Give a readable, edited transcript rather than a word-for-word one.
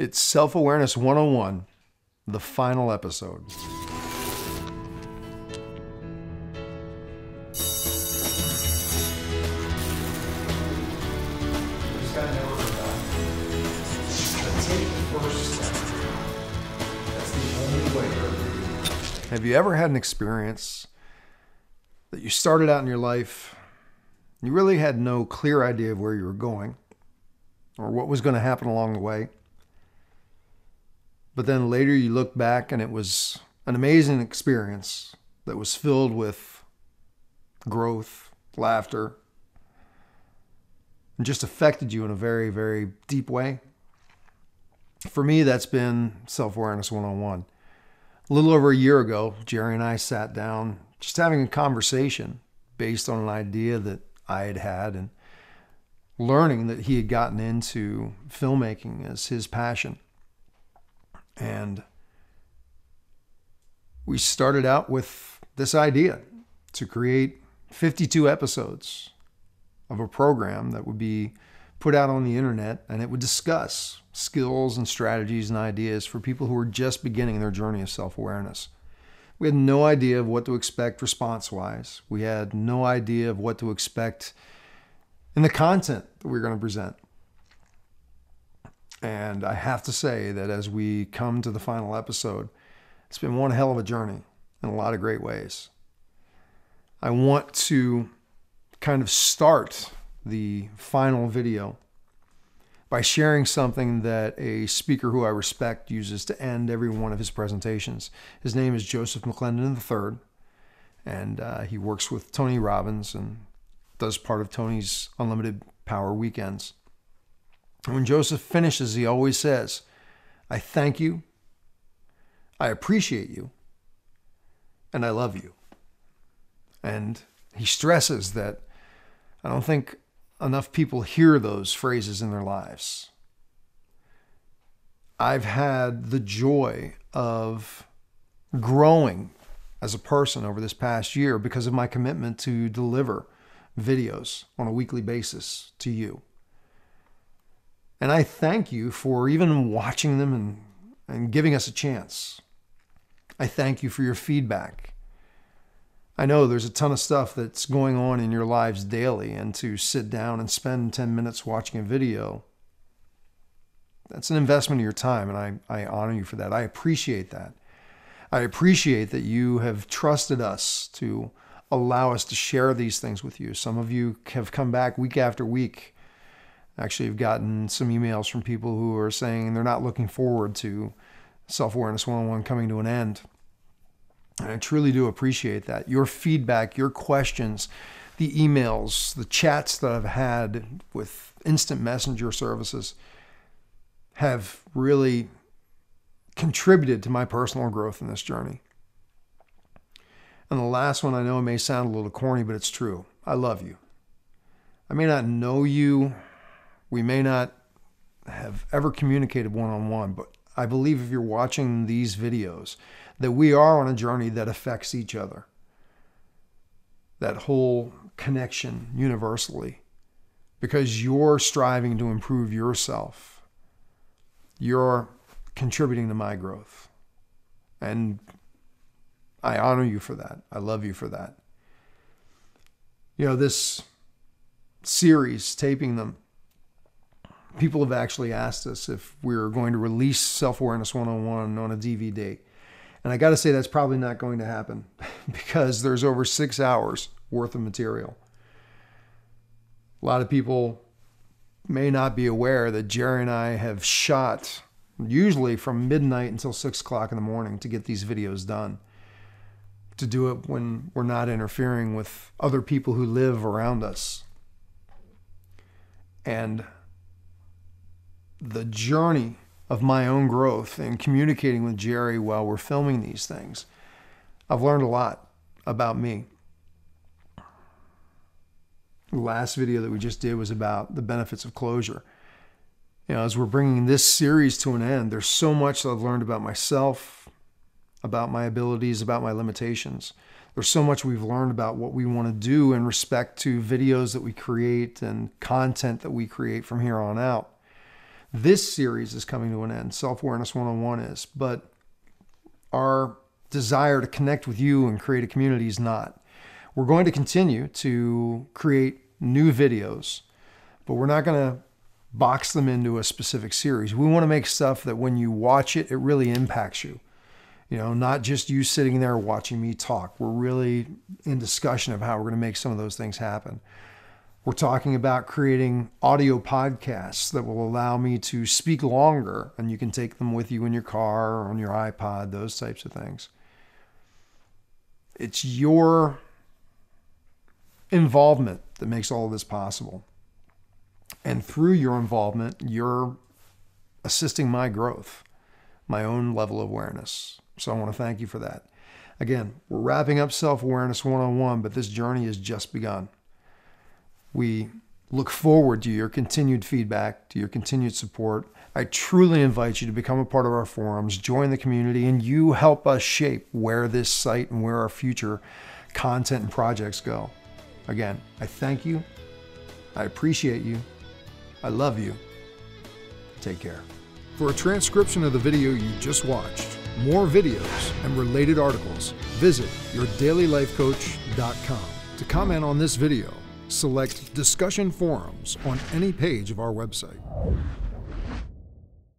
It's Self-Awareness 101, the final episode. Have you ever had an experience that you started out in your life, you really had no clear idea of where you were going or what was going to happen along the way? But then later you look back and it was an amazing experience that was filled with growth, laughter, and just affected you in a very, very deep way. For me, that's been Self-Awareness 101. A little over a year ago, Jerry and I sat down just having a conversation based on an idea that I had had and learning that he had gotten into filmmaking as his passion. And we started out with this idea to create 52 episodes of a program that would be put out on the internet, and it would discuss skills and strategies and ideas for people who were just beginning their journey of self-awareness. We had no idea of what to expect response-wise. We had no idea of what to expect in the content that we were going to present. And I have to say that as we come to the final episode, it's been one hell of a journey in a lot of great ways. I want to kind of start the final video by sharing something that a speaker who I respect uses to end every one of his presentations. His name is Joseph McClendon III, and he works with Tony Robbins and does part of Tony's Unlimited Power Weekends. And when Joseph finishes, he always says, "I thank you, I appreciate you, and I love you." And he stresses that I don't think enough people hear those phrases in their lives. I've had the joy of growing as a person over this past year because of my commitment to deliver videos on a weekly basis to you. And I thank you for even watching them and giving us a chance. I thank you for your feedback. I know there's a ton of stuff that's going on in your lives daily, and to sit down and spend 10 minutes watching a video, that's an investment of your time, and I honor you for that. I appreciate that. I appreciate that you have trusted us to allow us to share these things with you. Some of you have come back week after week. Actually, I've gotten some emails from people who are saying they're not looking forward to Self-Awareness 101 coming to an end. And I truly do appreciate that. Your feedback, your questions, the emails, the chats that I've had with instant messenger services have really contributed to my personal growth in this journey. And the last one, I know it may sound a little corny, but it's true. I love you. I may not know you. We may not have ever communicated one-on-one, but I believe if you're watching these videos, that we are on a journey that affects each other. That whole connection universally, because you're striving to improve yourself. You're contributing to my growth. And I honor you for that. I love you for that. You know, this series, taping them, people have actually asked us if we're going to release Self-Awareness 101 on a DVD. And I got to say that's probably not going to happen because there's over 6 hours worth of material. A lot of people may not be aware that Jerry and I have shot usually from midnight until 6 o'clock in the morning to get these videos done. To do it when we're not interfering with other people who live around us. And the journey of my own growth and communicating with Jerry while we're filming these things, I've learned a lot about me. The last video that we just did was about the benefits of closure. You know, as we're bringing this series to an end, there's so much that I've learned about myself, about my abilities, about my limitations. There's so much we've learned about what we want to do in respect to videos that we create and content that we create from here on out. This series is coming to an end. Self-Awareness 101 is, but our desire to connect with you and create a community is not. We're going to continue to create new videos, but we're not going to box them into a specific series. We want to make stuff that when you watch it, it really impacts you. You know, not just you sitting there watching me talk. We're really in discussion of how we're going to make some of those things happen. We're talking about creating audio podcasts that will allow me to speak longer, and you can take them with you in your car or on your iPod, those types of things. It's your involvement that makes all of this possible. And through your involvement, you're assisting my growth, my own level of awareness. So I want to thank you for that. Again, we're wrapping up Self-Awareness 101, but this journey has just begun. We look forward to your continued feedback, to your continued support. I truly invite you to become a part of our forums, join the community, and you help us shape where this site and where our future content and projects go. Again, I thank you. I appreciate you. I love you. Take care. For a transcription of the video you just watched, more videos, and related articles, visit yourdailylifecoach.com. To comment on this video, select Discussion Forums on any page of our website.